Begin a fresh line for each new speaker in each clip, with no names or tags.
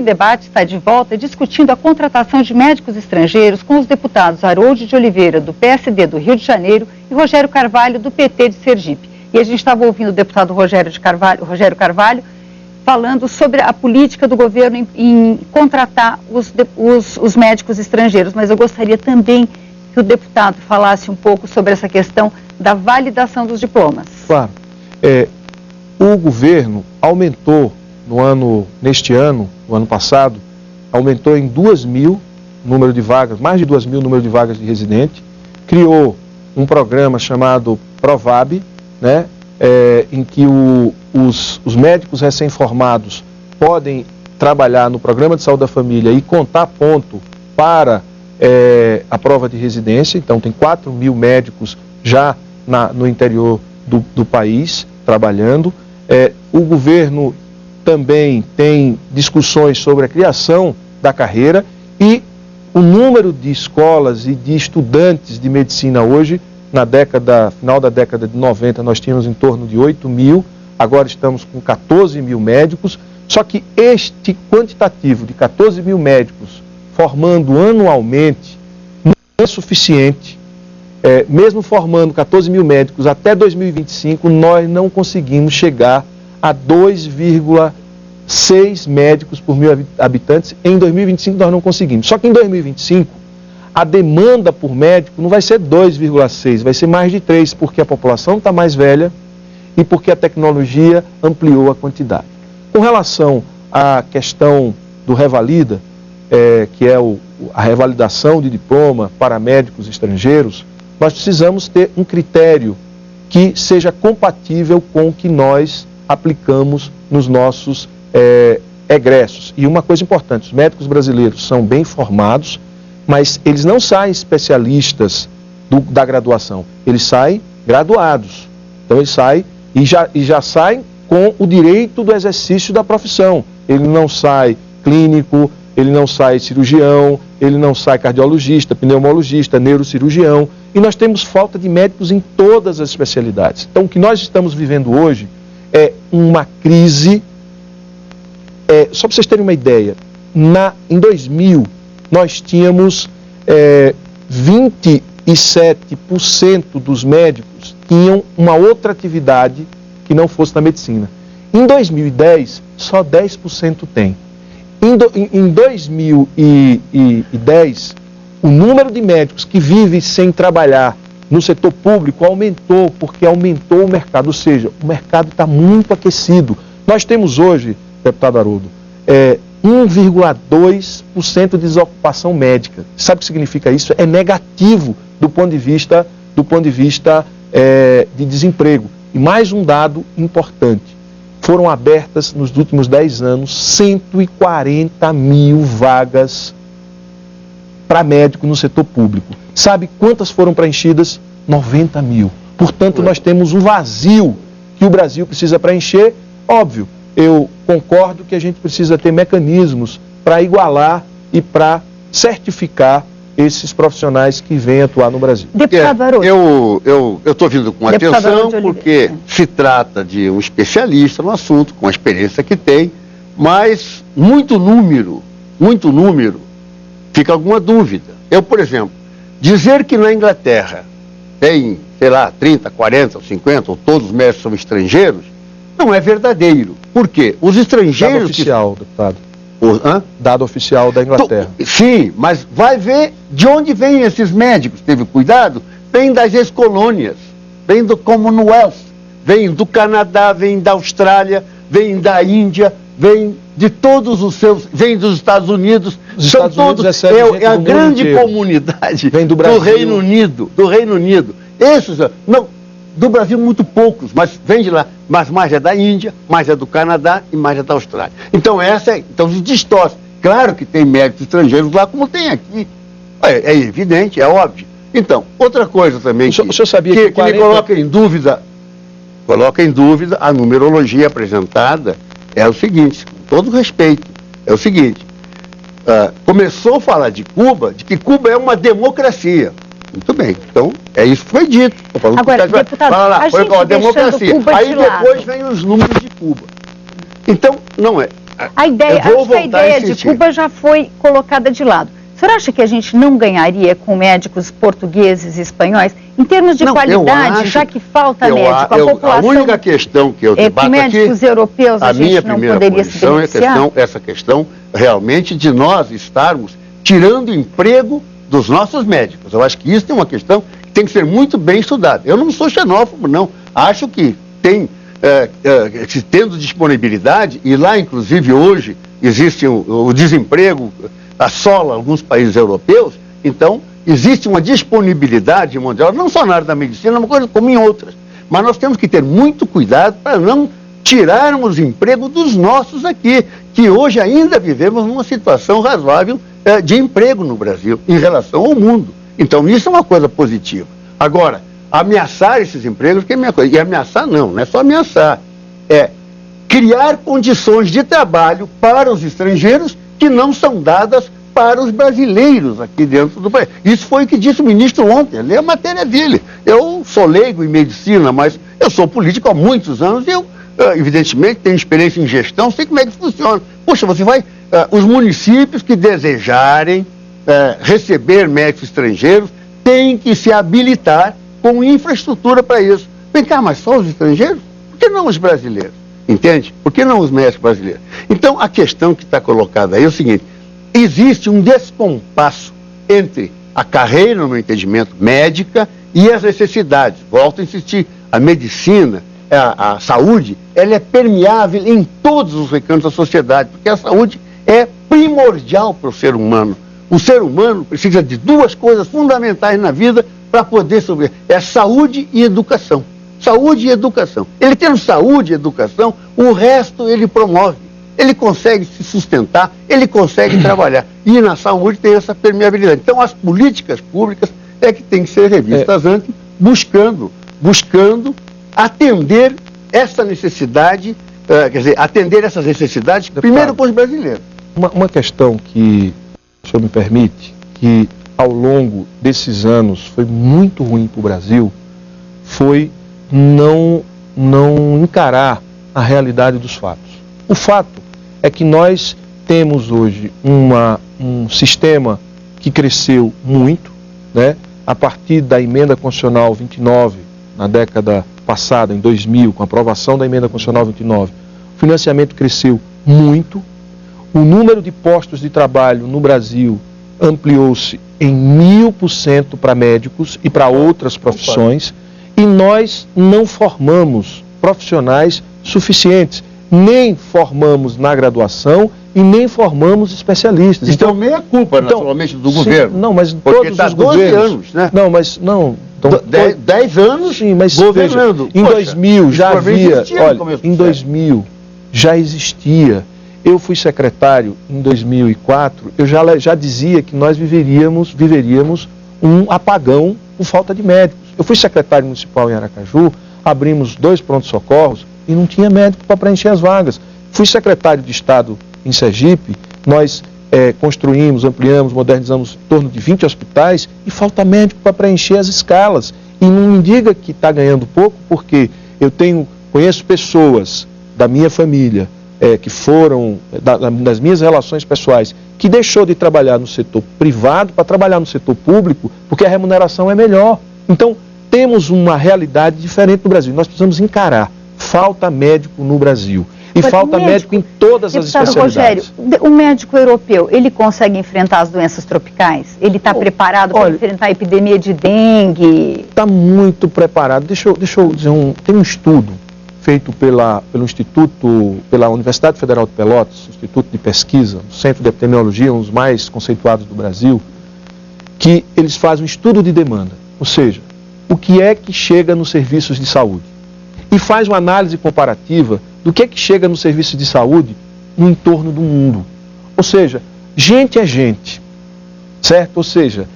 Debate está de volta discutindo a contratação de médicos estrangeiros com os deputados Harold de Oliveira, do PSD do Rio de Janeiro, e Rogério Carvalho, do PT de Sergipe. E a gente estava ouvindo o deputado Rogério Carvalho falando sobre a política do governo em contratar os médicos estrangeiros. Mas eu gostaria também que o deputado falasse um pouco sobre essa questão da validação dos diplomas.
Claro. O governo aumentou neste ano, no ano passado, aumentou em 2.000 número de vagas, mais de 2.000 número de vagas de residente, criou um programa chamado Provab, né, em que os médicos recém-formados podem trabalhar no programa de saúde da família e contar ponto para a prova de residência. Então tem 4.000 médicos já no interior do país trabalhando. O governo também tem discussões sobre a criação da carreira e o número de escolas e de estudantes de medicina hoje, final da década de 90, nós tínhamos em torno de 8.000, agora estamos com 14.000 médicos, só que este quantitativo de 14.000 médicos formando anualmente não é suficiente. Mesmo formando 14.000 médicos até 2025, nós não conseguimos chegar a 2,6 médicos por 1.000 habitantes. Em 2025 nós não conseguimos. Só que em 2025 a demanda por médico não vai ser 2,6, vai ser mais de 3, porque a população está mais velha e porque a tecnologia ampliou a quantidade. Com relação à questão do Revalida, que é a revalidação de diploma para médicos estrangeiros, nós precisamos ter um critério que seja compatível com o que nós aplicamos nos nossos egressos. E uma coisa importante, os médicos brasileiros são bem formados, mas eles não saem especialistas da graduação, eles saem graduados. Então eles saem e já saem com o direito do exercício da profissão. Ele não sai clínico, ele não sai cirurgião, ele não sai cardiologista, pneumologista, neurocirurgião. E nós temos falta de médicos em todas as especialidades. Então o que nós estamos vivendo hoje é uma crise. Só para vocês terem uma ideia, em 2000 nós tínhamos 27% dos médicos tinham uma outra atividade que não fosse na medicina. Em 2010, só 10% tem. Em 2010, o número de médicos que vivem sem trabalhar no setor público aumentou, porque aumentou o mercado, ou seja, o mercado está muito aquecido. Nós temos hoje, deputado Haroldo, 1,2% de desocupação médica. Sabe o que significa isso? É negativo do ponto de vista de desemprego. E mais um dado importante. Foram abertas, nos últimos 10 anos, 140.000 vagas para médico no setor público. Sabe quantas foram preenchidas? 90.000. Portanto, nós temos um vazio que o Brasil precisa preencher. Óbvio, eu concordo que a gente precisa ter mecanismos para igualar e para certificar esses profissionais que vêm atuar no Brasil.
Deputado Haroldo.
Eu estou vindo com atenção porque se trata de um especialista no assunto, com a experiência que tem, mas muito número, fica alguma dúvida. Eu, por exemplo, dizer que na Inglaterra tem, sei lá, 30, 40, 50, ou todos os médicos são estrangeiros, não é verdadeiro. Por quê? Os estrangeiros...
Dado oficial, deputado.
Hã?
Dado oficial da Inglaterra.
Sim, mas vai ver de onde vêm esses médicos. Teve cuidado? Vêm das ex-colônias, vêm do Commonwealth, vêm do Canadá, vêm da Austrália, vêm da Índia, vêm de todos os seus... Vêm dos Estados Unidos.
Os Estados Unidos
é a grande comunidade do Reino Unido. Esses, não, do Brasil muito poucos, mas vem de lá. Mas mais é da Índia, mais é do Canadá e mais é da Austrália. Então então se distorce. Claro que tem médicos estrangeiros lá, como tem aqui. É evidente, é óbvio. Então, outra coisa também que me coloca em dúvida a numerologia apresentada é o seguinte, com todo respeito, é o seguinte, começou a falar de Cuba, de que Cuba é uma democracia. Muito bem, então é isso que foi dito.
Agora, deputado,
foi uma democracia. Aí depois vem os números de Cuba. Então, não é.
A ideia de Cuba já foi colocada de lado. O senhor acha que a gente não ganharia com médicos portugueses e espanhóis? Em termos de qualidade, já que falta médico, a população...
A única questão que eu debato
com médicos europeus a gente não poderia se beneficiar?
Essa questão realmente de nós estarmos tirando emprego dos nossos médicos. Eu acho que isso é uma questão que tem que ser muito bem estudada. Eu não sou xenófobo, não. Acho que tem, tendo disponibilidade, e lá, inclusive, hoje, existe o desemprego, assola alguns países europeus, então, existe uma disponibilidade mundial, não só na área da medicina, uma coisa como em outras. Mas nós temos que ter muito cuidado para não tirarmos emprego dos nossos aqui, que hoje ainda vivemos numa situação razoável de emprego no Brasil, em relação ao mundo. Então, isso é uma coisa positiva. Agora, ameaçar esses empregos, que é a minha coisa. E ameaçar não é só ameaçar. É criar condições de trabalho para os estrangeiros que não são dadas para os brasileiros aqui dentro do país. Isso foi o que disse o ministro ontem, lê a matéria dele. Eu sou leigo em medicina, mas eu sou político há muitos anos e eu, evidentemente, tenho experiência em gestão, sei como é que funciona. Poxa, você vai... os municípios que desejarem receber médicos estrangeiros têm que se habilitar com infraestrutura para isso. Vem cá, mas só os estrangeiros? Por que não os brasileiros? Entende? Por que não os médicos brasileiros? Então, a questão que está colocada aí é o seguinte: existe um descompasso entre a carreira, no meu entendimento, médica e as necessidades. Volto a insistir, a medicina, a saúde, ela é permeável em todos os recantos da sociedade, porque a saúde é primordial para o ser humano. O ser humano precisa de duas coisas fundamentais na vida para poder sobreviver: é saúde e educação. Saúde e educação. Ele tendo saúde e educação, o resto ele promove. Ele consegue se sustentar, ele consegue trabalhar. E na saúde tem essa permeabilidade. Então, as políticas públicas é que têm que ser revistas antes, buscando atender essa necessidade, atender essas necessidades, primeiro com os brasileiros.
Uma questão que, o senhor me permite, que ao longo desses anos foi muito ruim para o Brasil, foi não encarar a realidade dos fatos. O fato é que nós temos hoje um sistema que cresceu muito, né? A partir da emenda constitucional 29, na década passada, em 2000, com a aprovação da emenda constitucional 29, o financiamento cresceu muito, o número de postos de trabalho no Brasil ampliou-se em 1000% para médicos e para outras profissões, e nós não formamos profissionais suficientes, nem formamos na graduação e nem formamos especialistas.
Então, meia culpa, naturalmente, do governo.
Não, mas
porque
todos os
12
governos...
anos, né?
Não, mas não... Então,
10 anos,
sim, mas
governando.
Veja, em 2000 já havia... Olha, em 2000 já existia. Eu fui secretário em 2004, eu já dizia que nós viveríamos um apagão por falta de médicos. Eu fui secretário municipal em Aracaju, abrimos 2 prontos-socorros e não tinha médico para preencher as vagas. Fui secretário de Estado em Sergipe, nós construímos, ampliamos, modernizamos em torno de 20 hospitais e falta médico para preencher as escalas. E não me diga que está ganhando pouco, porque eu conheço pessoas da minha família, que foram, das minhas relações pessoais, que deixou de trabalhar no setor privado para trabalhar no setor público, porque a remuneração é melhor. Então, temos uma realidade diferente no Brasil. Nós precisamos encarar. Falta médico no Brasil. E falta médico em todas as especialidades.
Rogério, o médico europeu, ele consegue enfrentar as doenças tropicais? Ele está preparado para enfrentar a epidemia de dengue?
Está muito preparado. Deixa eu dizer, tem um estudo feito pelo Instituto, pela Universidade Federal de Pelotas, Instituto de Pesquisa, o Centro de Epidemiologia, um dos mais conceituados do Brasil, que eles fazem um estudo de demanda. Ou seja, o que é que chega nos serviços de saúde? E faz uma análise comparativa do que é que chega nos serviços de saúde no entorno do mundo. Ou seja, gente é gente, certo? Ou seja,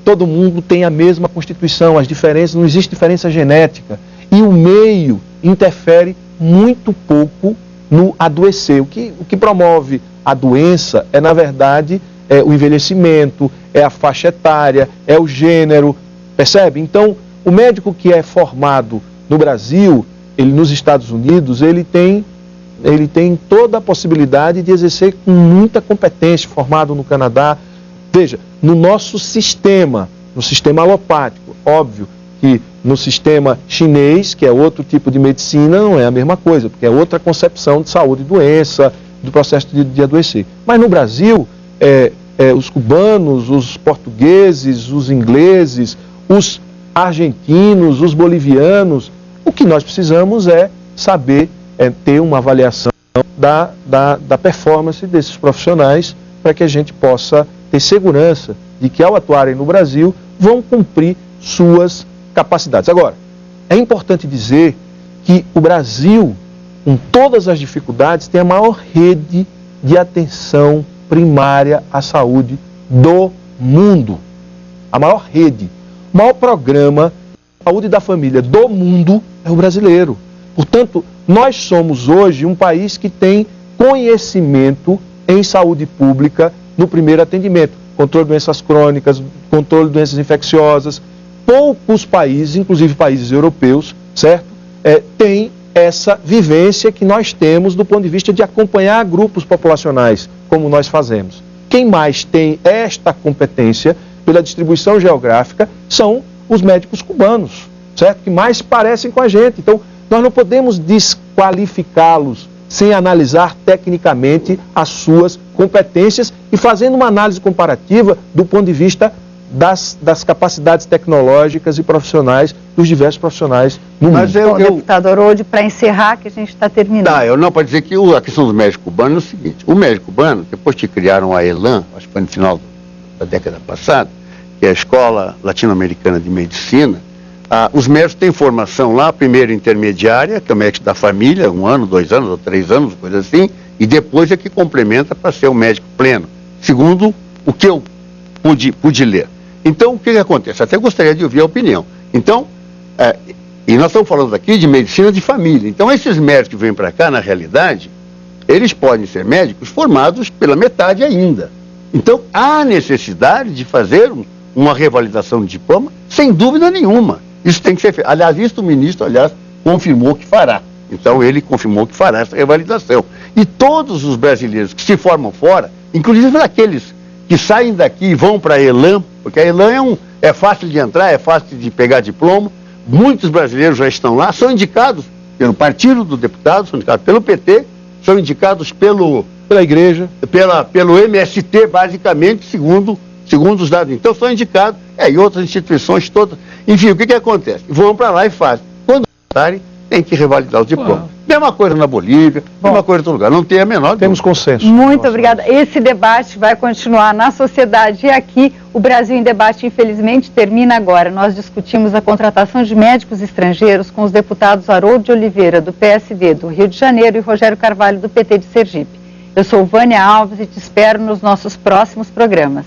todo mundo tem a mesma constituição, as diferenças, não existe diferença genética. E o meio interfere muito pouco no adoecer. O que promove a doença é, na verdade, o envelhecimento, é a faixa etária, é o gênero, percebe? Então, o médico que é formado no Brasil, nos Estados Unidos, ele tem ele tem toda a possibilidade de exercer com muita competência, formado no Canadá. Veja, no nosso sistema, no sistema alopático, óbvio que no sistema chinês, que é outro tipo de medicina, não é a mesma coisa, porque é outra concepção de saúde e doença, do processo de adoecer. Mas no Brasil, os cubanos, os portugueses, os ingleses, os argentinos, os bolivianos, o que nós precisamos é saber ter uma avaliação da performance desses profissionais para que a gente possa ter segurança de que, ao atuarem no Brasil, vão cumprir suas capacidades. Agora, é importante dizer que o Brasil, com todas as dificuldades, tem a maior rede de atenção primária à saúde do mundo. A maior rede, o maior programa de saúde da família do mundo é o brasileiro. Portanto, nós somos hoje um país que tem conhecimento em saúde pública no primeiro atendimento. Controle de doenças crônicas, controle de doenças infecciosas. Poucos países, inclusive países europeus, certo? Têm essa vivência que nós temos do ponto de vista de acompanhar grupos populacionais, como nós fazemos. Quem mais tem esta competência, pela distribuição geográfica, são os médicos cubanos, certo? Que mais parecem com a gente. Então, nós não podemos desqualificá-los sem analisar tecnicamente as suas competências e fazendo uma análise comparativa do ponto de vista das capacidades tecnológicas e profissionais dos diversos profissionais no mundo.
Deputado Haroldo, para encerrar, que a gente está terminando.
Não, pode dizer que a questão do médico cubano é o seguinte: o médico cubano, depois que criaram a ELAN, acho que foi no final da década passada, que é a Escola Latino-Americana de Medicina, os médicos têm formação lá, primeiro intermediária, que é o médico da família, 1 ano, 2 anos ou 3 anos, coisa assim, e depois é que complementa para ser um médico pleno, segundo o que eu pude ler. Então, o que acontece? Até gostaria de ouvir a opinião. Então, e nós estamos falando aqui de medicina de família. Então, esses médicos que vêm para cá, na realidade, eles podem ser médicos formados pela metade ainda. Então, há necessidade de fazer uma revalidação de diploma, sem dúvida nenhuma. Isso tem que ser feito. Aliás, isso o ministro, confirmou que fará. Então, ele confirmou que fará essa revalidação. E todos os brasileiros que se formam fora, inclusive aqueles que saem daqui e vão para a ELAN, porque a ELAN é fácil de entrar, é fácil de pegar diploma, muitos brasileiros já estão lá, são indicados pelo Partido do Deputado, são indicados pelo PT, são indicados pela Igreja, pelo MST, basicamente, segundo os dados. Então, são indicados, e outras instituições todas. Enfim, o que acontece? Vão para lá e fazem. Quando voltarem, tem que revalidar os diplomas. Mesma coisa na Bolívia, mesma coisa em todo lugar. Não tem a menor dúvida.
Temos consenso.
Muito obrigada. Esse debate vai continuar na sociedade. E aqui, o Brasil em Debate, infelizmente, termina agora. Nós discutimos a contratação de médicos estrangeiros com os deputados Haroldo de Oliveira, do PSD do Rio de Janeiro, e Rogério Carvalho, do PT de Sergipe. Eu sou Vânia Alves e te espero nos nossos próximos programas.